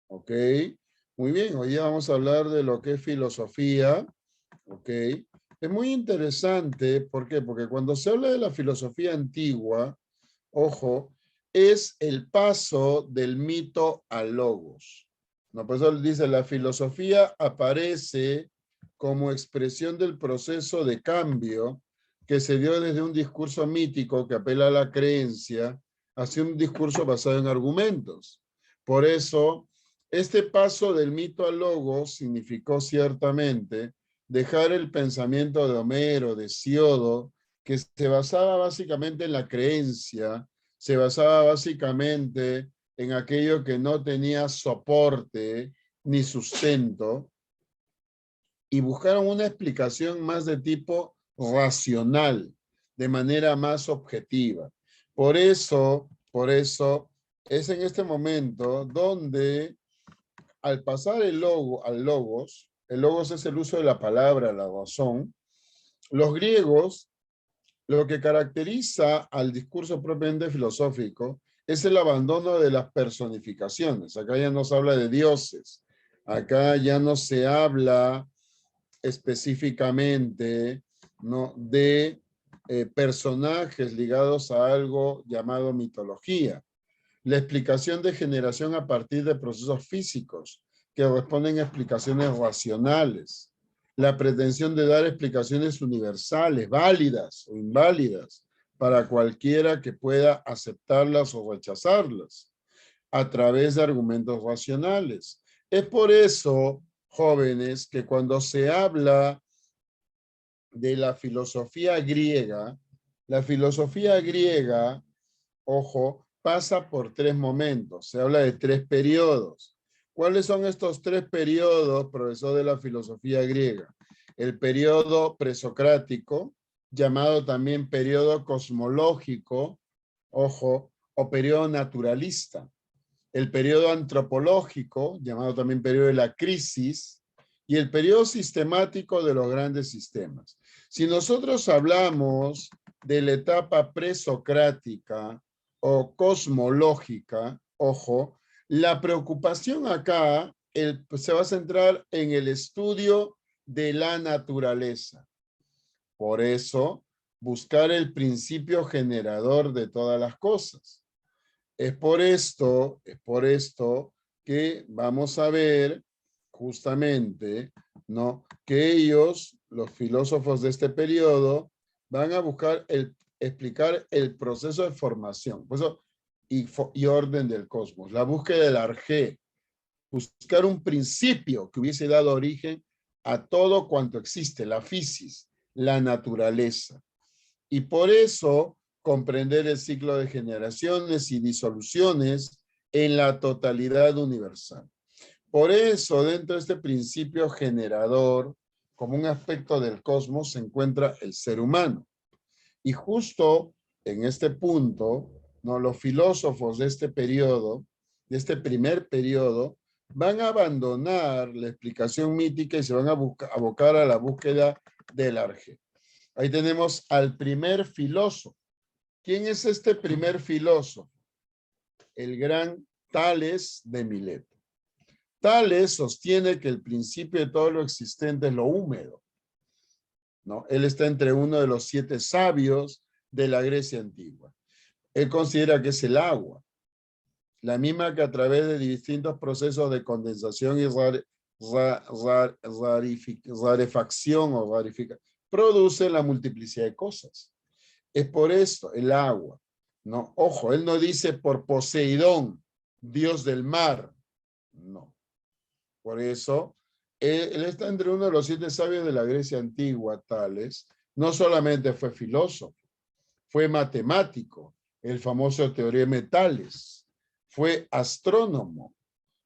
¿Ok? Muy bien, hoy ya vamos a hablar de lo que es filosofía. ¿Ok? Es muy interesante, ¿por qué? Porque cuando se habla de la filosofía antigua, ojo, es el paso del mito al logos. ¿No? Por eso dice, la filosofía aparece como expresión del proceso de cambio que se dio desde un discurso mítico que apela a la creencia hacia un discurso basado en argumentos. Por eso, este paso del mito al logos significó ciertamente dejar el pensamiento de Homero, de Siodo, que se basaba básicamente en la creencia, se basaba básicamente en aquello que no tenía soporte ni sustento, y buscaron una explicación más de tipo racional, de manera más objetiva. Por eso es en este momento donde al pasar el logos es el uso de la palabra, la razón, los griegos, lo que caracteriza al discurso propiamente filosófico es el abandono de las personificaciones. Acá ya no se habla de dioses, acá ya no se habla específicamente, ¿no?, de personajes ligados a algo llamado mitología. La explicación de generación a partir de procesos físicos que responden a explicaciones racionales. La pretensión de dar explicaciones universales, válidas o inválidas, para cualquiera que pueda aceptarlas o rechazarlas, a través de argumentos racionales. Es por eso, jóvenes, que cuando se habla de la filosofía griega, ojo, pasa por tres momentos. Se habla de tres periodos. ¿Cuáles son estos tres periodos, profesor de la filosofía griega? El periodo presocrático, llamado también periodo cosmológico, ojo, o periodo naturalista. El periodo antropológico, llamado también periodo de la crisis, y el periodo sistemático de los grandes sistemas. Si nosotros hablamos de la etapa presocrática o cosmológica, ojo, la preocupación acá se va a centrar en el estudio de la naturaleza. Por eso, buscar el principio generador de todas las cosas. Es por esto que vamos a ver justamente, ¿no?, que ellos, los filósofos de este periodo, van a buscar explicar el proceso de formación y orden del cosmos, la búsqueda del arjé, buscar un principio que hubiese dado origen a todo cuanto existe, la fisis, la naturaleza. Y por eso comprender el ciclo de generaciones y disoluciones en la totalidad universal. Por eso, dentro de este principio generador, como un aspecto del cosmos, se encuentra el ser humano. Y justo en este punto, ¿no?, los filósofos de este periodo, de este primer periodo, van a abandonar la explicación mítica y se van a abocar a la búsqueda del arjé. Ahí tenemos al primer filósofo. ¿Quién es este primer filósofo? El gran Tales de Mileto. Tales sostiene que el principio de todo lo existente es lo húmedo, ¿no? Él está entre uno de los 7 sabios de la Grecia antigua. Él considera que es el agua, la misma que a través de distintos procesos de condensación y rarefacción o rarificación produce la multiplicidad de cosas. Es por esto, el agua, ¿no? Ojo, él no dice por Poseidón, dios del mar, no. Por eso, él está entre uno de los 7 sabios de la Grecia antigua, Tales. No solamente fue filósofo, fue matemático, el famoso teorema de Tales. Fue astrónomo,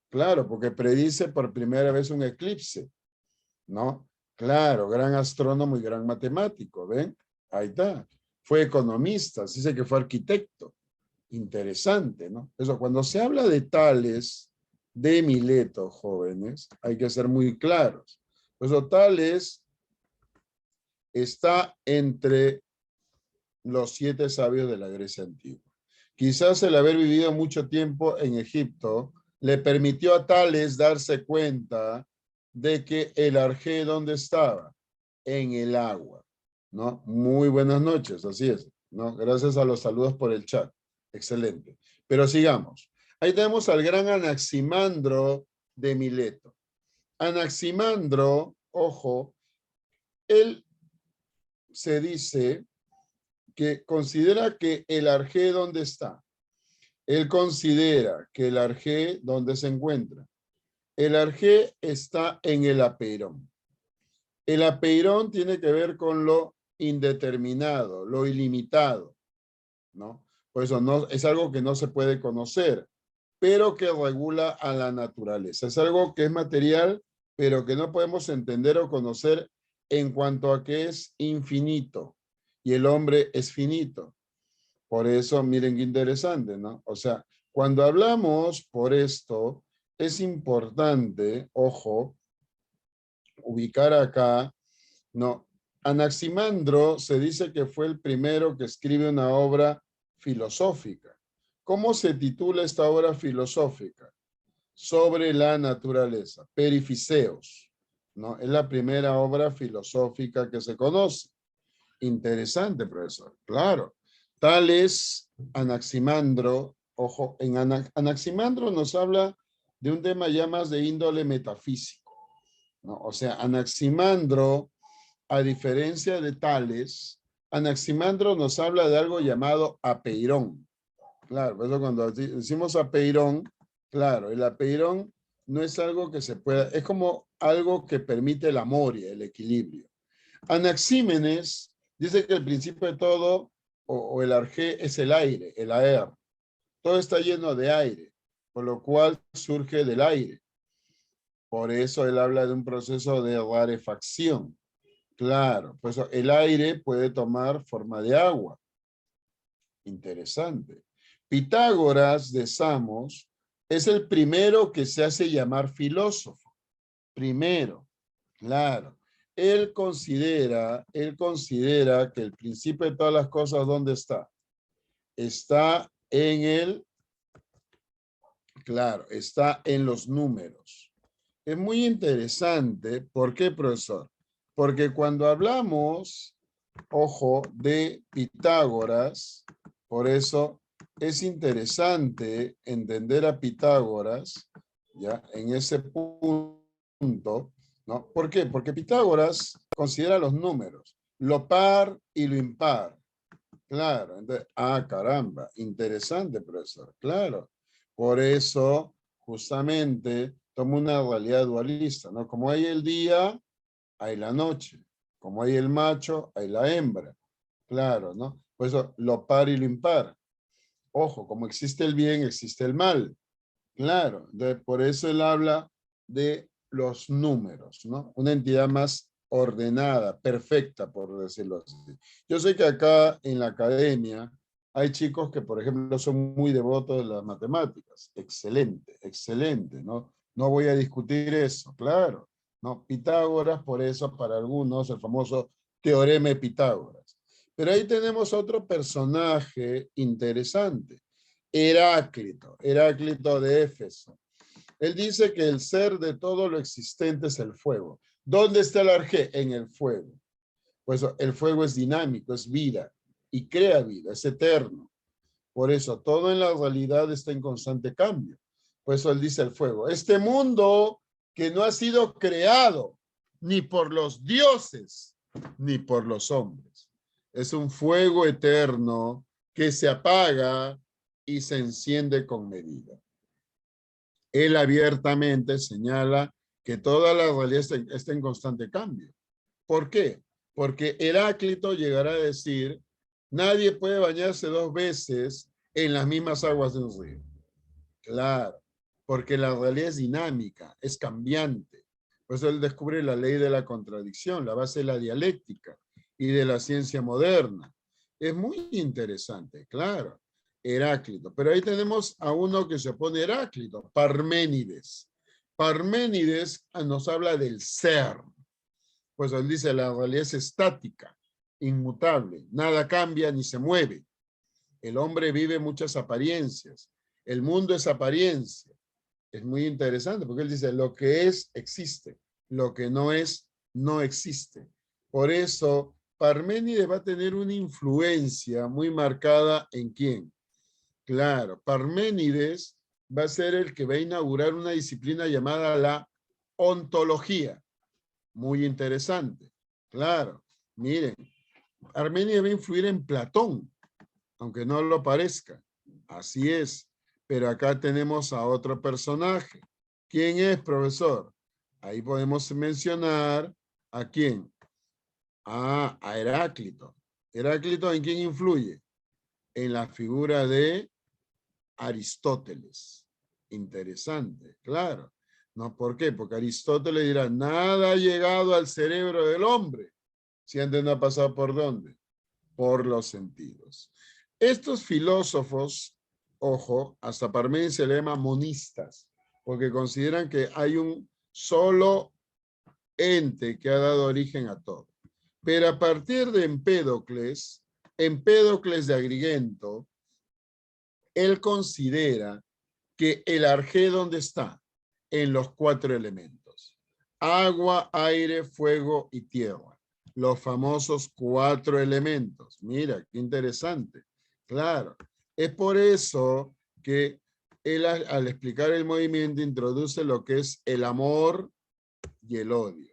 claro, porque predice por primera vez un eclipse, ¿no? Claro, gran astrónomo y gran matemático, ¿ven? Ahí está. Fue economista, se dice que fue arquitecto. Interesante, ¿no? Eso, cuando se habla de Tales de Mileto, jóvenes, hay que ser muy claros. Pues Tales está entre los 7 sabios de la Grecia antigua. Quizás el haber vivido mucho tiempo en Egipto le permitió a Tales darse cuenta de que el arjé, ¿dónde estaba? En el agua, ¿no? Muy buenas noches, así es, ¿no? Gracias a los saludos por el chat. Excelente. Pero sigamos. Ahí tenemos al gran Anaximandro de Mileto. Anaximandro, ojo, él se dice que considera que el arjé, ¿dónde está? Él considera que el arjé, ¿dónde se encuentra? El arjé está en el apeirón. El apeirón tiene que ver con lo indeterminado, lo ilimitado, ¿no? Por eso no, es algo que no se puede conocer, pero que regula a la naturaleza. Es algo que es material, pero que no podemos entender o conocer en cuanto a que es infinito. Y el hombre es finito. Por eso, miren qué interesante, ¿no? O sea, cuando hablamos por esto, es importante, ojo, ubicar acá, ¿no? Anaximandro se dice que fue el primero que escribe una obra filosófica. ¿Cómo se titula esta obra filosófica? Sobre la naturaleza, Perifiseos, ¿no? Es la primera obra filosófica que se conoce. Interesante, profesor. Claro. Tales, Anaximandro, ojo, en Anaximandro nos habla de un tema ya más de índole metafísico, ¿no? O sea, Anaximandro, a diferencia de Tales, Anaximandro nos habla de algo llamado apeirón. Claro, por eso cuando decimos apeirón, claro, el apeirón no es algo que se pueda, es como algo que permite la moria, el equilibrio. Anaxímenes dice que el principio de todo, o el arjé, es el aire, el aer. Todo está lleno de aire, por lo cual surge del aire. Por eso él habla de un proceso de rarefacción. Claro, pues el aire puede tomar forma de agua. Interesante. Pitágoras de Samos es el primero que se hace llamar filósofo. Primero, claro. Él considera que el principio de todas las cosas, ¿dónde está? Está en el, claro, está en los números. Es muy interesante. ¿Por qué, profesor? Porque cuando hablamos, ojo, de Pitágoras, por eso es interesante entender a Pitágoras, ¿ya? En ese punto, ¿no? ¿Por qué? Porque Pitágoras considera los números, lo par y lo impar. Claro, entonces, caramba, interesante, profesor, claro. Por eso, justamente, toma una realidad dualista, ¿no? Como hay el día, hay la noche. Como hay el macho, hay la hembra. Claro, ¿no? Por eso, lo par y lo impar. Ojo, como existe el bien, existe el mal. Claro, por eso él habla de los números, ¿no? Una entidad más ordenada, perfecta, por decirlo así. Yo sé que acá en la academia hay chicos que, por ejemplo, son muy devotos de las matemáticas. Excelente, excelente, ¿no? No voy a discutir eso, claro, ¿no? Pitágoras, por eso, para algunos, el famoso teorema de Pitágoras. Pero ahí tenemos otro personaje interesante. Heráclito, Heráclito de Éfeso. Él dice que el ser de todo lo existente es el fuego. ¿Dónde está el arjé? En el fuego. Pues el fuego es dinámico, es vida y crea vida, es eterno. Por eso todo en la realidad está en constante cambio. Por eso él dice el fuego. Este mundo que no ha sido creado ni por los dioses ni por los hombres. Es un fuego eterno que se apaga y se enciende con medida. Él abiertamente señala que toda la realidad está en constante cambio. ¿Por qué? Porque Heráclito llegará a decir, nadie puede bañarse dos veces en las mismas aguas de un río. Claro, porque la realidad es dinámica, es cambiante. Por eso él descubre la ley de la contradicción, la base de la dialéctica y de la ciencia moderna. Es muy interesante, claro. Heráclito. Pero ahí tenemos a uno que se opone a Heráclito, Parménides. Parménides nos habla del ser. Pues él dice, la realidad es estática, inmutable, nada cambia ni se mueve. El hombre vive muchas apariencias. El mundo es apariencia. Es muy interesante porque él dice, lo que es, existe. Lo que no es, no existe. Por eso, Parménides va a tener una influencia muy marcada ¿en quién? Claro, Parménides va a ser el que va a inaugurar una disciplina llamada la ontología. Muy interesante. Claro, miren, Parménides va a influir en Platón, aunque no lo parezca. Así es. Pero acá tenemos a otro personaje. ¿Quién es, profesor? Ahí podemos mencionar ¿a quién? A Heráclito. ¿Heráclito en quién influye? En la figura de Aristóteles. Interesante, claro. ¿No? ¿Por qué? Porque Aristóteles dirá, nada ha llegado al cerebro del hombre si antes no ha pasado por dónde. Por los sentidos. Estos filósofos, ojo, hasta Parménides se le llama monistas, porque consideran que hay un solo ente que ha dado origen a todo. Pero a partir de Empédocles de Agrigento, él considera que el arjé, ¿dónde está? En los 4 elementos. Agua, aire, fuego y tierra. Los famosos 4 elementos. Mira, qué interesante. Claro. Es por eso que él al explicar el movimiento introduce lo que es el amor y el odio.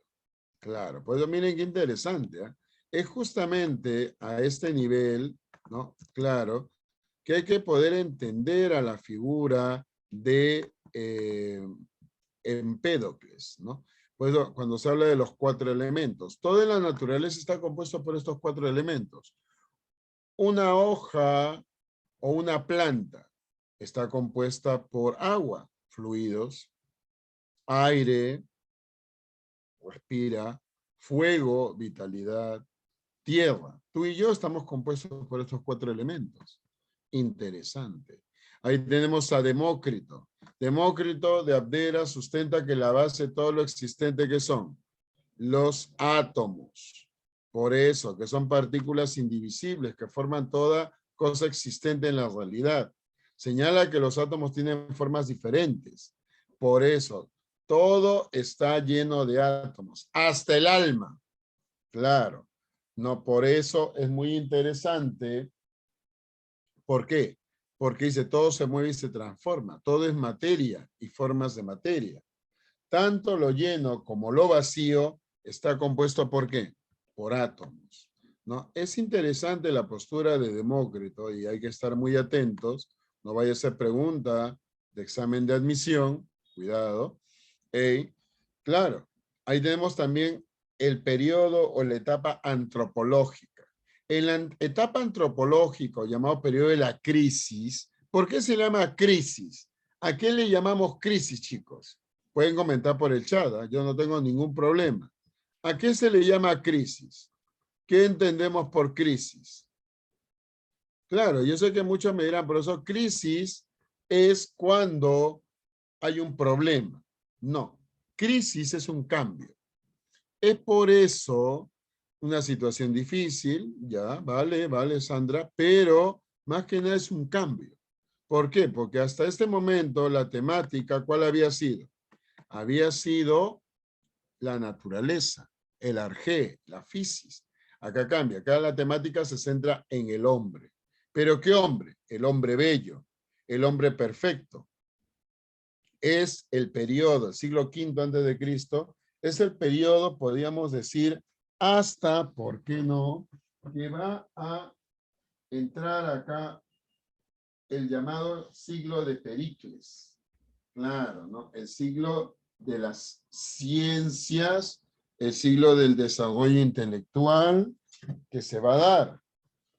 Claro. Pues miren qué interesante. ¿Eh? Es justamente a este nivel, ¿no? Claro, que hay que poder entender a la figura de Empédocles, ¿no? Pues cuando se habla de los 4 elementos, toda la naturaleza está compuesta por estos 4 elementos. Una hoja o una planta está compuesta por agua, fluidos, aire, respira, fuego, vitalidad, tierra. Tú y yo estamos compuestos por estos 4 elementos. Interesante. Ahí tenemos a Demócrito. Demócrito de Abdera sustenta que la base de todo lo existente que son los átomos. Por eso, que son partículas indivisibles que forman toda cosa existente en la realidad. Señala que los átomos tienen formas diferentes. Por eso, todo está lleno de átomos, hasta el alma. Claro. No, por eso es muy interesante. ¿Por qué? Porque dice, todo se mueve y se transforma. Todo es materia y formas de materia. Tanto lo lleno como lo vacío está compuesto ¿por qué? Por átomos, ¿no? Es interesante la postura de Demócrito y hay que estar muy atentos. No vaya a ser pregunta de examen de admisión. Cuidado. Claro, ahí tenemos también el periodo o la etapa antropológica. En la etapa antropológica, llamado periodo de la crisis, ¿por qué se llama crisis? ¿A qué le llamamos crisis, chicos? Pueden comentar por el chat, ¿eh? Yo no tengo ningún problema. ¿A qué se le llama crisis? ¿Qué entendemos por crisis? Claro, yo sé que muchos me dirán, profesor, crisis es cuando hay un problema. No, crisis es un cambio. Es por eso una situación difícil, ya, vale, Sandra, pero más que nada es un cambio. ¿Por qué? Porque hasta este momento la temática, ¿cuál había sido? Había sido la naturaleza, el arjé, la fisis. Acá cambia, acá la temática se centra en el hombre. ¿Pero qué hombre? El hombre bello, el hombre perfecto. Es el periodo, el siglo V antes de Cristo, es el periodo, podríamos decir, hasta, ¿por qué no?, que va a entrar acá el llamado siglo de Pericles. Claro, ¿no? El siglo de las ciencias, el siglo del desarrollo intelectual que se va a dar.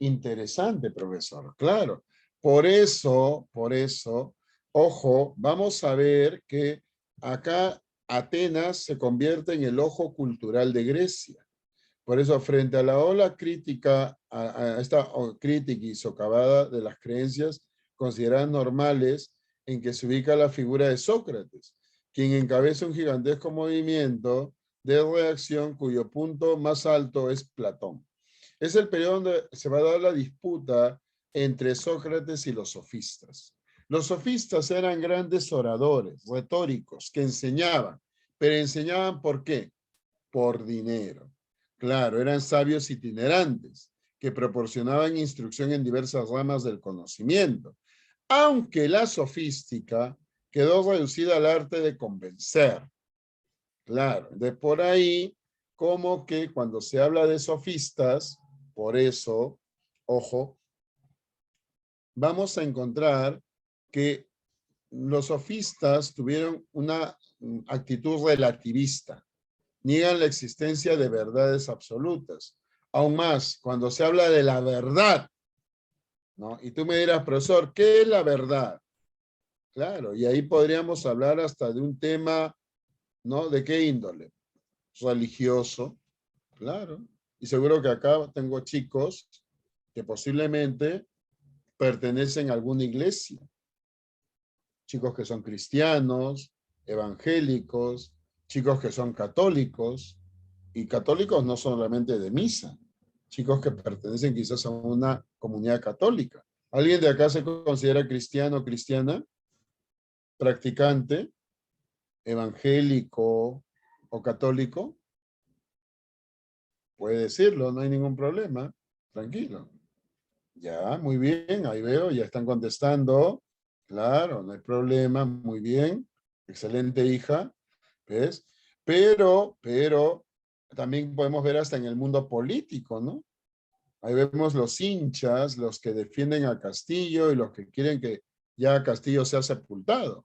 Interesante, profesor, claro. Por eso, ojo, vamos a ver que acá Atenas se convierte en el ojo cultural de Grecia. Por eso, frente a la ola crítica, a esta crítica y socavada de las creencias consideradas normales en que se ubica la figura de Sócrates, quien encabeza un gigantesco movimiento de reacción cuyo punto más alto es Platón. Es el periodo donde se va a dar la disputa entre Sócrates y los sofistas. Los sofistas eran grandes oradores, retóricos, que enseñaban, pero enseñaban ¿por qué? Por dinero. Claro, eran sabios itinerantes que proporcionaban instrucción en diversas ramas del conocimiento, aunque la sofística quedó reducida al arte de convencer. Claro, de por ahí, como que cuando se habla de sofistas, por eso, ojo, vamos a encontrar que los sofistas tuvieron una actitud relativista, niegan la existencia de verdades absolutas. Aún más, cuando se habla de la verdad, ¿no? Y tú me dirás, profesor, ¿qué es la verdad? Claro, y ahí podríamos hablar hasta de un tema, ¿no? ¿De qué índole? Religioso, claro. Y seguro que acá tengo chicos que posiblemente pertenecen a alguna iglesia. Chicos que son cristianos, evangélicos, chicos que son católicos, y católicos no solamente de misa, chicos que pertenecen quizás a una comunidad católica. ¿Alguien de acá se considera cristiano o cristiana? ¿Practicante? ¿Evangélico o católico? Puede decirlo, no hay ningún problema. Tranquilo. Ya, muy bien, ahí veo, ya están contestando. Claro, no hay problema, muy bien. Excelente hija, ¿ves? Pero, también podemos ver hasta en el mundo político, ¿no? Ahí vemos los hinchas, los que defienden a Castillo y los que quieren que ya Castillo sea sepultado.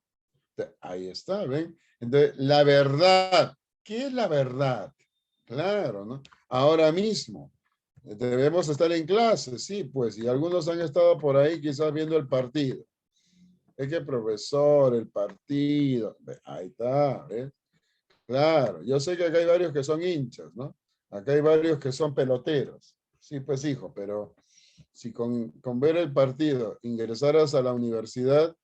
Ahí está, ¿ven? Entonces, la verdad, ¿qué es la verdad? Claro, ¿no? Ahora mismo, debemos estar en clase, sí, pues, y algunos han estado por ahí quizás viendo el partido. Es que profesor, el partido, ahí está, ¿ves? Claro, yo sé que acá hay varios que son hinchas, ¿no? Acá hay varios que son peloteros. Sí, pues hijo, pero si con ver el partido ingresaras a la universidad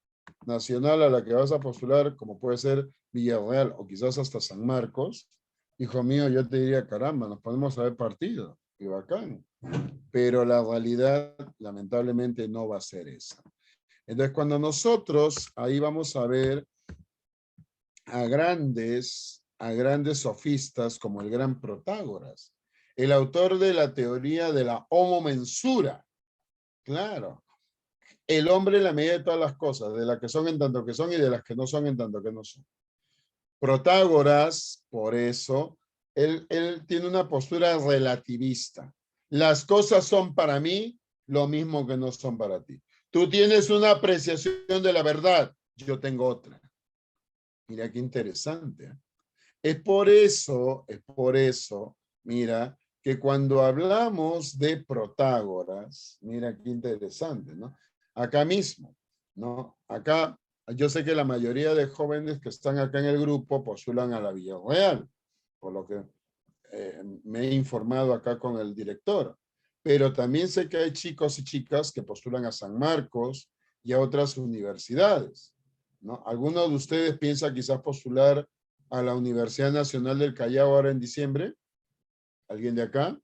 nacional a la que vas a postular, como puede ser Villarreal o quizás hasta San Marcos, hijo mío, yo te diría, caramba, nos ponemos a ver partido, y bacán. Pero la realidad, lamentablemente, no va a ser esa. Entonces, cuando nosotros ahí vamos a ver a grandes sofistas como el gran Protágoras, el autor de la teoría de la homomensura. Claro, el hombre en la medida de todas las cosas, de las que son en tanto que son y de las que no son en tanto que no son. Protágoras, por eso, él tiene una postura relativista. Las cosas son para mí lo mismo que no son para ti. Tú tienes una apreciación de la verdad, yo tengo otra. Mira qué interesante, ¿eh? Es por eso, mira, que cuando hablamos de Protágoras, mira qué interesante, ¿no? Acá mismo, ¿no? Acá, yo sé que la mayoría de jóvenes que están acá en el grupo postulan a la Villarreal, por lo que me he informado acá con el director. Pero también sé que hay chicos y chicas que postulan a San Marcos y a otras universidades, ¿no? ¿Alguno de ustedes piensa quizás postular a la Universidad Nacional del Callao ahora en diciembre? ¿Alguien de acá?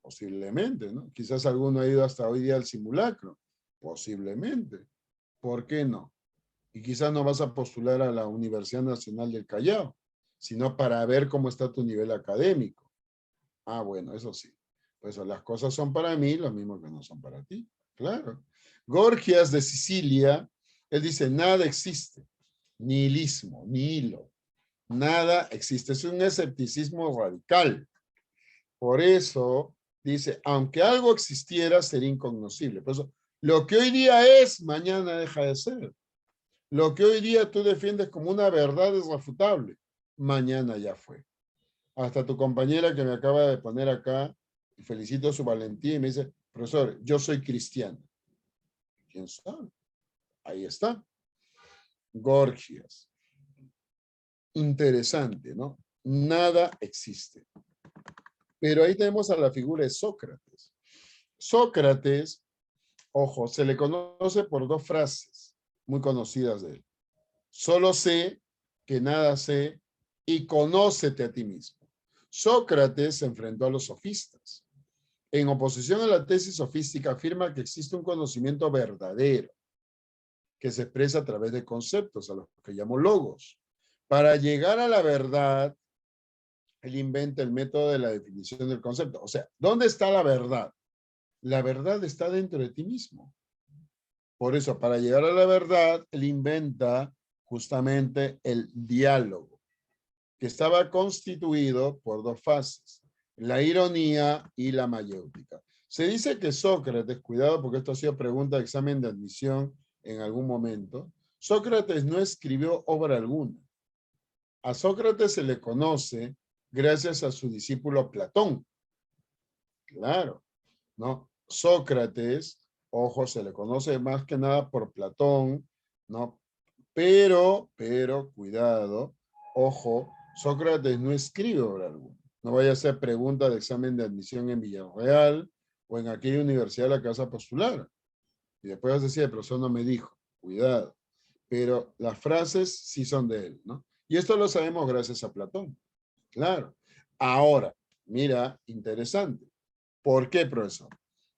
Posiblemente, ¿no? Quizás alguno ha ido hasta hoy día al simulacro. Posiblemente. ¿Por qué no? Y quizás no vas a postular a la Universidad Nacional del Callao, sino para ver cómo está tu nivel académico. Ah, bueno, eso sí. Pues las cosas son para mí lo mismo que no son para ti. Claro. Gorgias de Sicilia, él dice, nada existe. Nihilismo, nihilo. Nada existe. Es un escepticismo radical. Por eso dice, aunque algo existiera, sería incognoscible. Por eso, lo que hoy día es, mañana deja de ser. Lo que hoy día tú defiendes como una verdad irrefutable, mañana ya fue. Hasta tu compañera que me acaba de poner acá, y felicito su valentía, y me dice, profesor, yo soy cristiano. ¿Quién sabe? Ahí está. Gorgias. Interesante, ¿no? Nada existe. Pero ahí tenemos a la figura de Sócrates. Sócrates, ojo, se le conoce por dos frases muy conocidas de él. Solo sé que nada sé y conócete a ti mismo. Sócrates se enfrentó a los sofistas. En oposición a la tesis sofística, afirma que existe un conocimiento verdadero que se expresa a través de conceptos, a los que llamo logos. Para llegar a la verdad, él inventa el método de la definición del concepto. O sea, ¿dónde está la verdad? La verdad está dentro de ti mismo. Por eso, para llegar a la verdad, él inventa justamente el diálogo, que estaba constituido por dos fases, la ironía y la mayéutica. Se dice que Sócrates, cuidado porque esto ha sido pregunta de examen de admisión en algún momento, Sócrates no escribió obra alguna. A Sócrates se le conoce gracias a su discípulo Platón. Claro, ¿no? Sócrates, ojo, se le conoce más que nada por Platón, ¿no? Pero, cuidado, ojo, Sócrates no escribe obra alguna. No vaya a ser pregunta de examen de admisión en Villarreal o en aquella universidad a la que vas a postular. Y después vas a decir, el profesor no me dijo, cuidado. Pero las frases sí son de él, ¿no? Y esto lo sabemos gracias a Platón. Claro. Ahora, mira, interesante. ¿Por qué, profesor?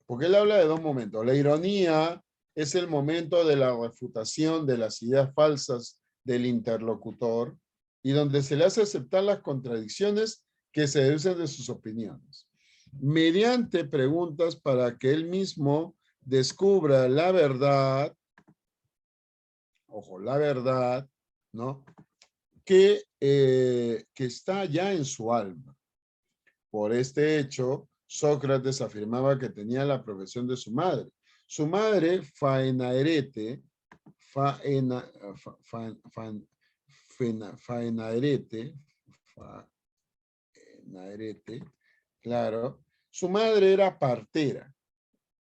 Porque él habla de dos momentos. La ironía es el momento de la refutación de las ideas falsas del interlocutor y donde se le hace aceptar las contradicciones que se deducen de sus opiniones, mediante preguntas para que él mismo descubra la verdad, ojo, la verdad, ¿no? Que está ya en su alma. Por este hecho, Sócrates afirmaba que tenía la profesión de su madre. Su madre, Faenaerete, claro, su madre era partera,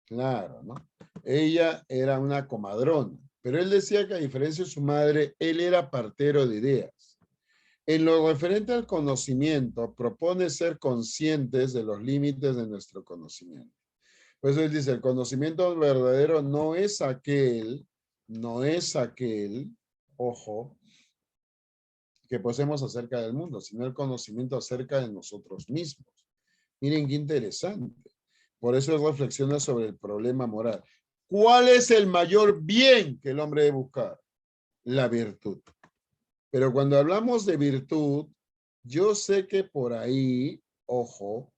claro, ¿no? Ella era una comadrona, pero él decía que a diferencia de su madre, él era partero de ideas. En lo referente al conocimiento, propone ser conscientes de los límites de nuestro conocimiento. Por eso él dice, el conocimiento verdadero no es aquel, ojo, que poseemos acerca del mundo, sino el conocimiento acerca de nosotros mismos. Miren qué interesante. Por eso él reflexiona sobre el problema moral. ¿Cuál es el mayor bien que el hombre debe buscar? La virtud. Pero cuando hablamos de virtud, yo sé que por ahí, ojo,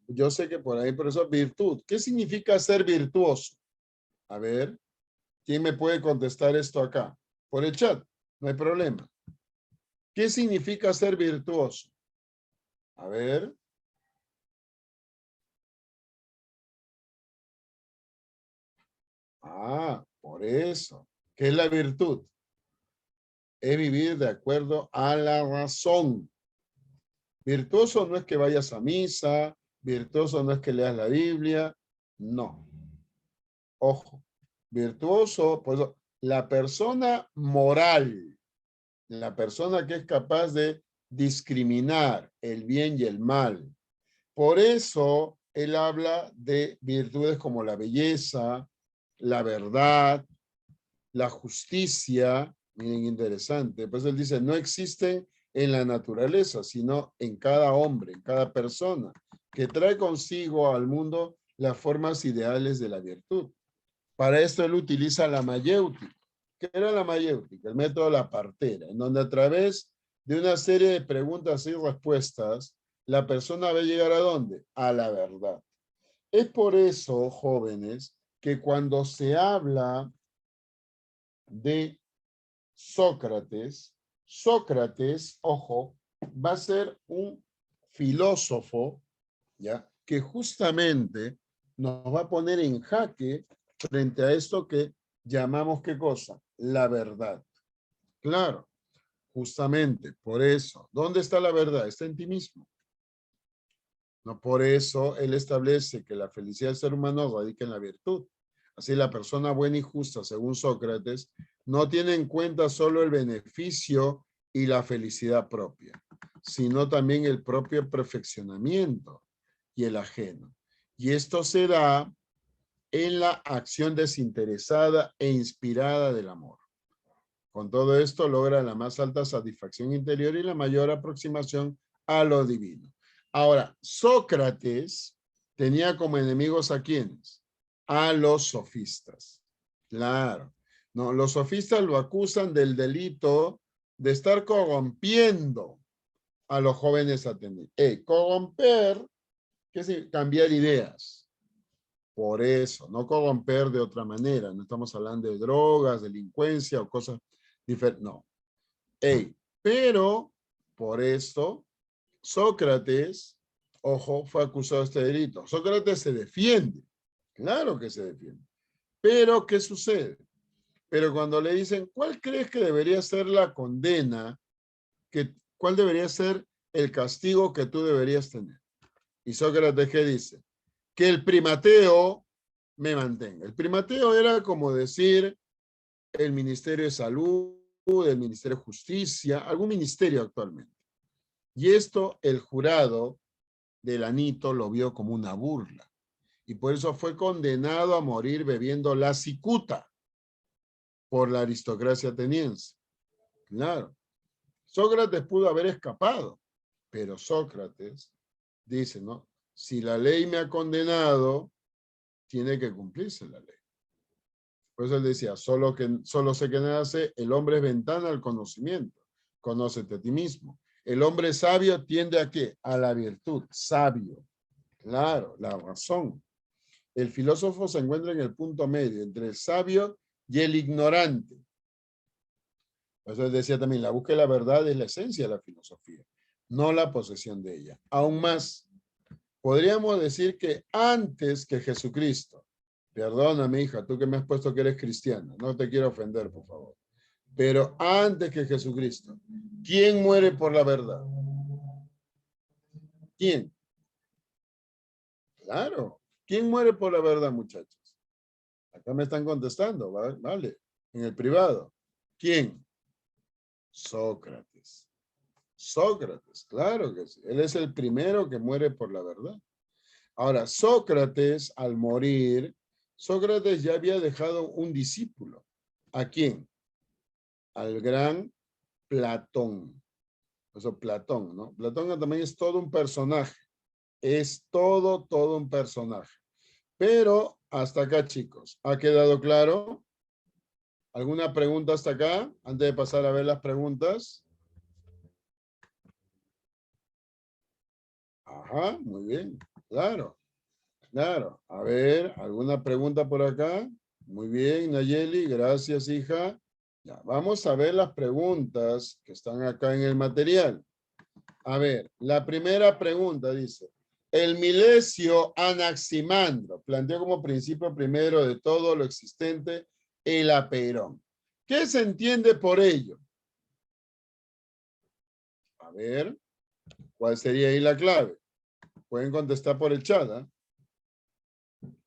yo sé que por ahí, por eso virtud. ¿Qué significa ser virtuoso? A ver, ¿quién me puede contestar esto acá? Por el chat, no hay problema. ¿Qué significa ser virtuoso? A ver. Ah, por eso. ¿Qué es la virtud? Es vivir de acuerdo a la razón. Virtuoso no es que vayas a misa, virtuoso no es que leas la Biblia, no. Ojo, virtuoso, pues la persona moral, la persona que es capaz de discriminar el bien y el mal. Por eso él habla de virtudes como la belleza, la verdad, la justicia. Miren, interesante. Pues él dice, no existen en la naturaleza, sino en cada hombre, en cada persona, que trae consigo al mundo las formas ideales de la virtud. Para esto él utiliza la mayéutica. ¿Qué era la mayéutica? El método de la partera, en donde a través de una serie de preguntas y respuestas, la persona va a llegar ¿a dónde? A la verdad. Es por eso, jóvenes, que cuando se habla de Sócrates, Sócrates, ojo, va a ser un filósofo, ¿ya? Que justamente nos va a poner en jaque frente a esto que llamamos, ¿qué cosa? La verdad. Claro, justamente por eso. ¿Dónde está la verdad? Está en ti mismo. No, por eso él establece que la felicidad del ser humano radica en la virtud. Así la persona buena y justa, según Sócrates, no tiene en cuenta solo el beneficio y la felicidad propia, sino también el propio perfeccionamiento y el ajeno. Y esto se da en la acción desinteresada e inspirada del amor. Con todo esto logra la más alta satisfacción interior y la mayor aproximación a lo divino. Ahora, Sócrates tenía como enemigos ¿a quiénes? A los sofistas. Claro. No, los sofistas lo acusan del delito de estar corrompiendo a los jóvenes atenienses. Corromper, ¿qué es? Cambiar ideas. Por eso, no corromper de otra manera. No estamos hablando de drogas, delincuencia o cosas diferentes. No. Pero, por esto, Sócrates, ojo, fue acusado de este delito. Sócrates se defiende. Claro que se defiende. Pero, ¿qué sucede? Pero cuando le dicen, ¿cuál crees que debería ser la condena? ¿Cuál debería ser el castigo que tú deberías tener? Y Sócrates, ¿qué dice? Que el primateo me mantenga. El primateo era como decir el Ministerio de Salud, el Ministerio de Justicia, algún ministerio actualmente. Y esto el jurado del Anito lo vio como una burla. Y por eso fue condenado a morir bebiendo la cicuta por la aristocracia ateniense. Claro. Sócrates pudo haber escapado, pero Sócrates dice, ¿no? Si la ley me ha condenado, tiene que cumplirse la ley. Por eso él decía, solo sé que nace, el hombre es ventana al conocimiento. Conócete a ti mismo. El hombre sabio tiende ¿a qué? A la virtud. Sabio. Claro, la razón. El filósofo se encuentra en el punto medio entre el sabio y el ignorante. Por eso él decía también, la búsqueda de la verdad es la esencia de la filosofía, no la posesión de ella. Aún más, podríamos decir que antes que Jesucristo, perdóname hija, tú que me has puesto que eres cristiana, no te quiero ofender, por favor, pero antes que Jesucristo, ¿quién muere por la verdad? ¿Quién? Claro, ¿quién muere por la verdad, muchachos? Acá me están contestando, ¿vale? En el privado. ¿Quién? Sócrates. Sócrates, claro que sí. Él es el primero que muere por la verdad. Ahora, Sócrates, al morir, Sócrates ya había dejado un discípulo. ¿A quién? Al gran Platón. Eso, Platón, ¿no? Platón también es todo un personaje. Es todo un personaje. Pero hasta acá, chicos. ¿Ha quedado claro? ¿Alguna pregunta hasta acá? Antes de pasar a ver las preguntas. Ajá, muy bien. Claro, claro. A ver, ¿alguna pregunta por acá? Muy bien, Nayeli. Gracias, hija. Ya, vamos a ver las preguntas que están acá en el material. A ver, la primera pregunta dice, el Milesio Anaximandro planteó como principio primero de todo lo existente el apeirón. ¿Qué se entiende por ello? A ver, ¿cuál sería ahí la clave? Pueden contestar por el chat, ¿eh?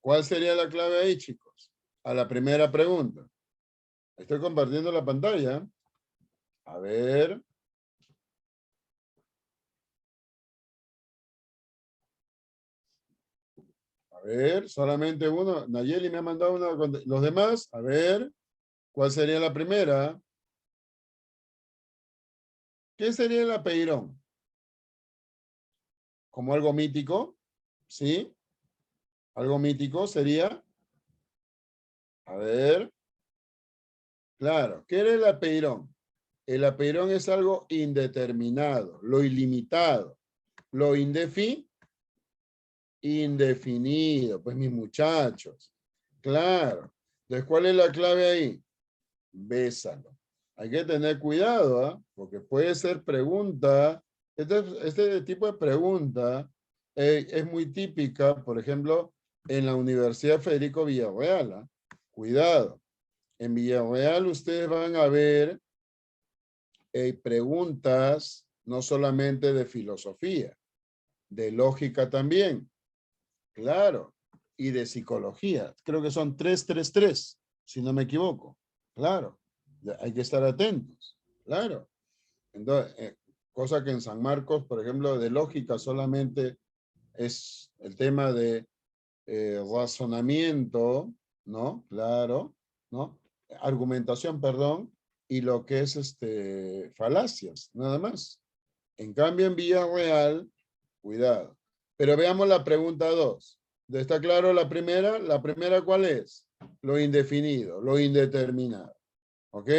¿Cuál sería la clave ahí, chicos? A la primera pregunta. Estoy compartiendo la pantalla. A ver. A ver, solamente uno. Nayeli me ha mandado una. Los demás, a ver. ¿Cuál sería la primera? ¿Qué sería el apeirón? ¿Como algo mítico? ¿Sí? ¿Algo mítico sería? A ver. Claro. ¿Qué era el apeirón? El apeirón es algo indeterminado, lo ilimitado, lo indefinido. Pues mis muchachos. Claro. Entonces, ¿cuál es la clave ahí? Bésalo. Hay que tener cuidado, ¿eh? Porque puede ser pregunta. Este tipo de pregunta es muy típica, por ejemplo, en la Universidad Federico Villarreal. ¿Eh? Cuidado. En Villarreal ustedes van a ver preguntas no solamente de filosofía, de lógica también, claro, y de psicología. Creo que son 333, si no me equivoco. Claro, hay que estar atentos, claro. Entonces, cosa que en San Marcos, por ejemplo, de lógica solamente es el tema de razonamiento, ¿no? Claro, ¿no? Argumentación, perdón, y lo que es falacias, nada más. En cambio, en Villarreal, cuidado. Pero veamos la pregunta 2. ¿Está claro la primera? ¿La primera cuál es? Lo indefinido, lo indeterminado. ¿Ok?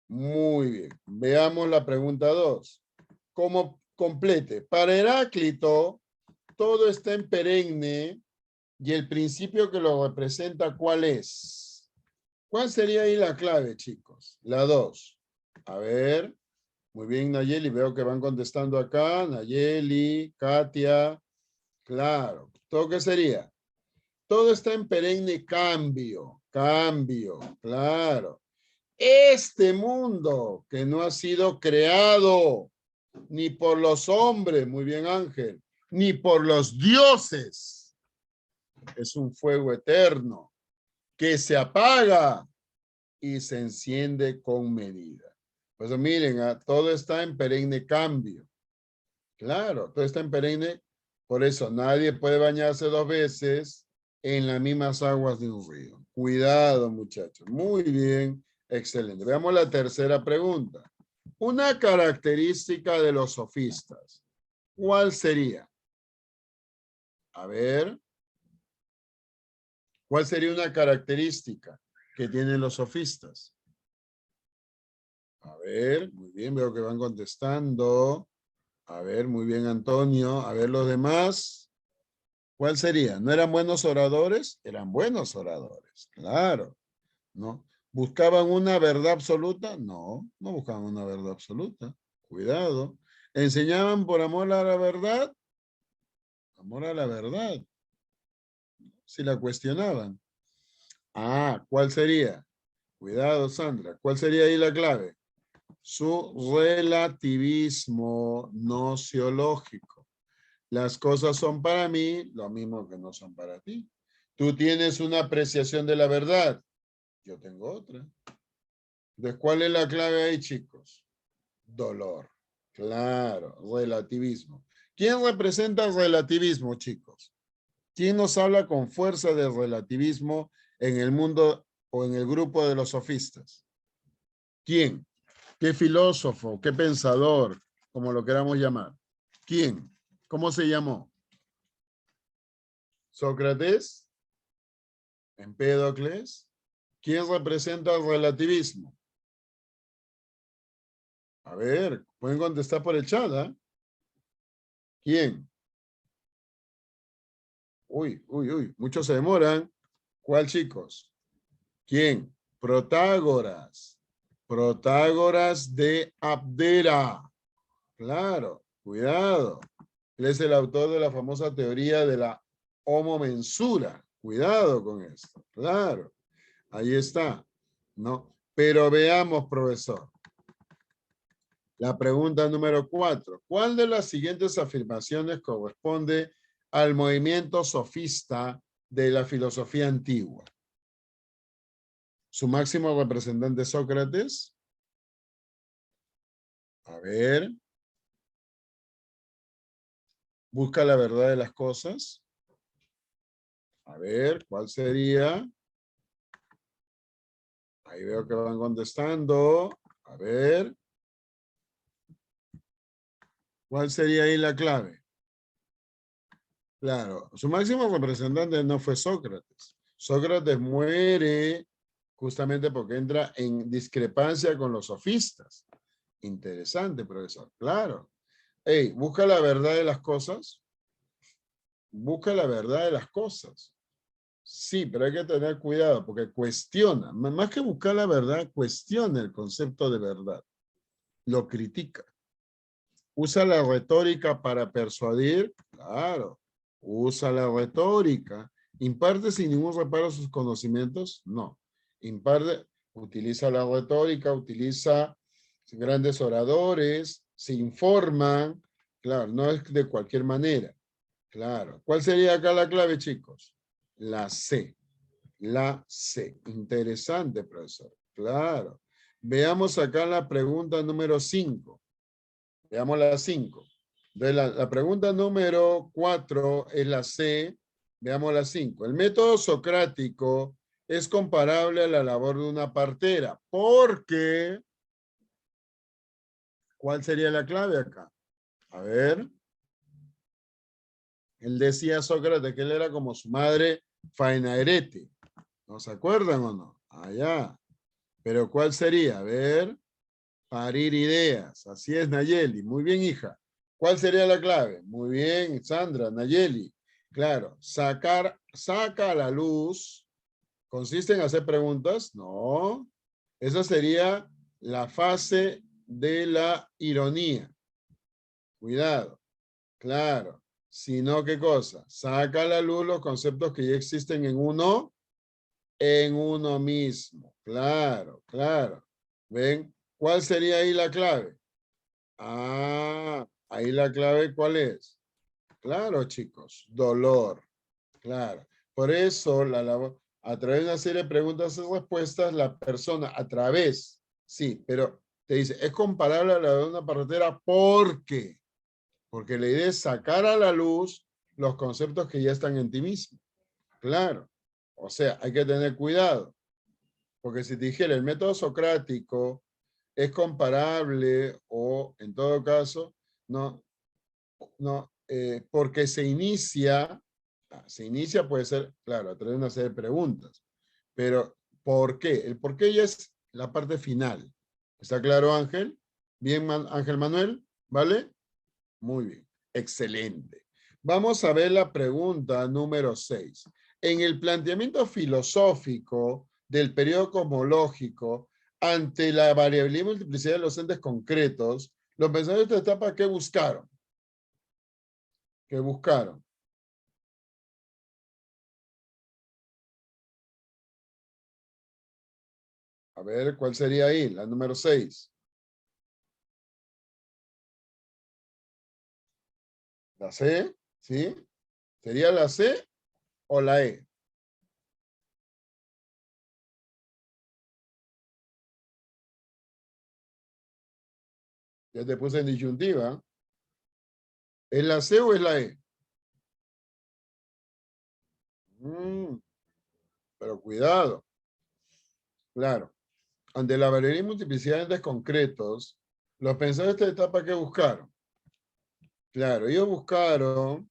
Muy bien. Veamos la pregunta 2. ¿Cómo complete? Para Heráclito, todo está en perenne y el principio que lo representa, ¿cuál es? ¿Cuál sería ahí la clave, chicos? La 2. A ver. Muy bien, Nayeli. Veo que van contestando acá. Nayeli, Katia. Claro. ¿Todo qué sería? Todo está en perenne cambio. Cambio. Claro. Este mundo que no ha sido creado ni por los hombres, muy bien Ángel, ni por los dioses. Es un fuego eterno que se apaga y se enciende con medida. Pues miren, todo está en perenne cambio. Claro, todo está en perenne. Por eso nadie puede bañarse 2 veces en las mismas aguas de un río. Cuidado, muchachos. Muy bien, excelente. Veamos la tercera pregunta. Una característica de los sofistas. ¿Cuál sería? A ver. ¿Cuál sería una característica que tienen los sofistas? A ver, muy bien, veo que van contestando. A ver, muy bien, Antonio. A ver, los demás. ¿Cuál sería? ¿No eran buenos oradores? Eran buenos oradores, claro, ¿no? ¿Buscaban una verdad absoluta? No, no buscaban una verdad absoluta. Cuidado. ¿Enseñaban por amor a la verdad? Amor a la verdad. Si la cuestionaban. Ah, ¿cuál sería? Cuidado, Sandra. ¿Cuál sería ahí la clave? Su relativismo nociológico. Las cosas son para mí lo mismo que no son para ti. Tú tienes una apreciación de la verdad. Yo tengo otra. Entonces, ¿cuál es la clave ahí, chicos? Dolor. Claro, relativismo. ¿Quién representa el relativismo, chicos? ¿Quién nos habla con fuerza del relativismo en el mundo o en el grupo de los sofistas? ¿Quién? ¿Qué filósofo? ¿Qué pensador? Como lo queramos llamar. ¿Quién? ¿Cómo se llamó? ¿Sócrates? ¿Empédocles? ¿Quién representa el relativismo? A ver, pueden contestar por el chat, ¿eh? ¿Quién? Uy, muchos se demoran. ¿Cuál, chicos? ¿Quién? Protágoras. Protágoras de Abdera. Claro, cuidado. Él es el autor de la famosa teoría de la homomensura. Cuidado con esto. Claro, ahí está. ¿No? Pero veamos, profesor. La pregunta número 4. ¿Cuál de las siguientes afirmaciones corresponde al movimiento sofista de la filosofía antigua? ¿Su máximo representante Sócrates? A ver. ¿Busca la verdad de las cosas? A ver, ¿cuál sería? Ahí veo que van contestando. A ver. ¿Cuál sería ahí la clave? Claro, su máximo representante no fue Sócrates. Sócrates muere justamente porque entra en discrepancia con los sofistas. Interesante, profesor. Claro. Hey, busca la verdad de las cosas. Busca la verdad de las cosas. Sí, pero hay que tener cuidado porque cuestiona. Más que buscar la verdad, cuestiona el concepto de verdad. Lo critica. ¿Usa la retórica para persuadir? Claro. ¿Usa la retórica? ¿Imparte sin ningún reparo sus conocimientos? No. Imparte, utiliza la retórica, utiliza grandes oradores, se informan. Claro, no es de cualquier manera. Claro. ¿Cuál sería acá la clave, chicos? La C. La C. Interesante, profesor. Claro. Veamos acá la pregunta número 5. Veamos la 5. La pregunta número 4 es la C. Veamos la 5. El método socrático es comparable a la labor de una partera. Porque, ¿cuál sería la clave acá? A ver. Él decía Sócrates que él era como su madre Fainaerete. ¿No se acuerdan o no? Allá. Pero ¿cuál sería? A ver, parir ideas. Así es, Nayeli. Muy bien, hija. ¿Cuál sería la clave? Muy bien, Sandra, Nayeli. Claro, saca a la luz. ¿Consiste en hacer preguntas? No. Esa sería la fase de la ironía. Cuidado. Claro. Sino, ¿qué cosa? Saca a la luz los conceptos que ya existen en uno mismo. Claro, claro. ¿Ven? ¿Cuál sería ahí la clave? Ah, ahí la clave, ¿cuál es? Claro, chicos, dolor. Claro. Por eso, a través de una serie de preguntas y respuestas, la persona, sí, pero te dice, es comparable a la de una parrotera, ¿por qué? Porque la idea es sacar a la luz los conceptos que ya están en ti mismo. Claro. O sea, hay que tener cuidado. Porque si te dijera el método socrático es comparable o en todo caso, no, porque se inicia puede ser, claro, a través de una serie de preguntas, pero ¿por qué? El por qué ya es la parte final. ¿Está claro, Ángel? Bien, Ángel Manuel, ¿vale? Muy bien, excelente. Vamos a ver la pregunta número 6. En el planteamiento filosófico del periodo cosmológico, ante la variabilidad y multiplicidad de los entes concretos, los pensadores de esta etapa, ¿qué buscaron? ¿Qué buscaron? A ver, ¿cuál sería ahí? La número 6. ¿La C? ¿Sí? ¿Sería la C o la E? Ya te puse en disyuntiva. ¿Es la C o es la E? Pero cuidado. Claro. Ante la variedad y multiplicidad de entes concretos, los pensadores de esta etapa, ¿qué buscaron? Claro, ellos buscaron,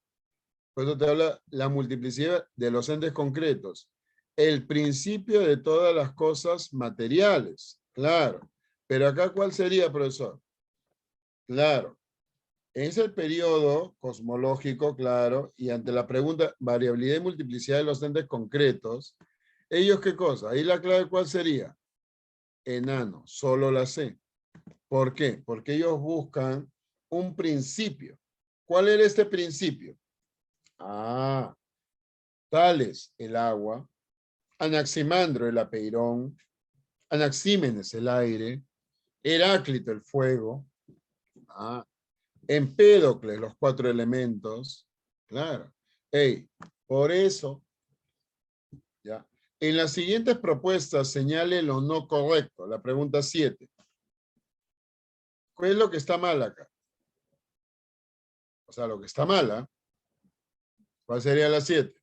por eso te habla la multiplicidad de los entes concretos, el principio de todas las cosas materiales, claro. Pero acá, ¿cuál sería, profesor? Claro, es el periodo cosmológico, claro, y ante la pregunta variabilidad y multiplicidad de los entes concretos, ¿ellos qué cosa? Ahí la clave, ¿cuál sería? Enano, solo la C. ¿Por qué? Porque ellos buscan un principio. ¿Cuál era este principio? Ah, Tales, el agua, Anaximandro, el apeirón, Anaxímenes, el aire, Heráclito, el fuego, Empédocles, los 4 elementos. Claro. Hey, por eso, ya. En las siguientes propuestas señale lo no correcto. La pregunta 7. ¿Qué es lo que está mal acá? O sea, lo que está mal, ¿ah? ¿Cuál sería la 7?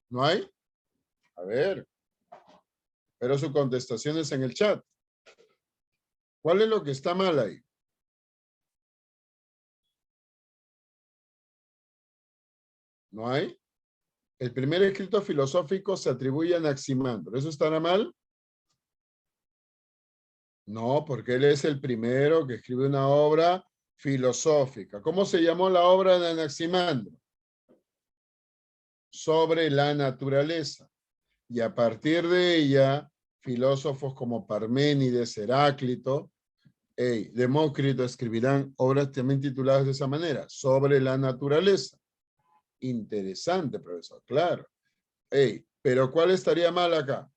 ¿No hay? A ver, pero su contestación es en el chat. ¿Cuál es lo que está mal ahí? ¿No hay? El primer escrito filosófico se atribuye a Anaximandro. ¿Eso estará mal? No, porque él es el primero que escribe una obra filosófica. ¿Cómo se llamó la obra de Anaximandro? Sobre la naturaleza. Y a partir de ella, filósofos como Parménides, Heráclito, Demócrito escribirán obras también tituladas de esa manera, sobre la naturaleza. Interesante, profesor, claro. Pero ¿cuál estaría mal acá?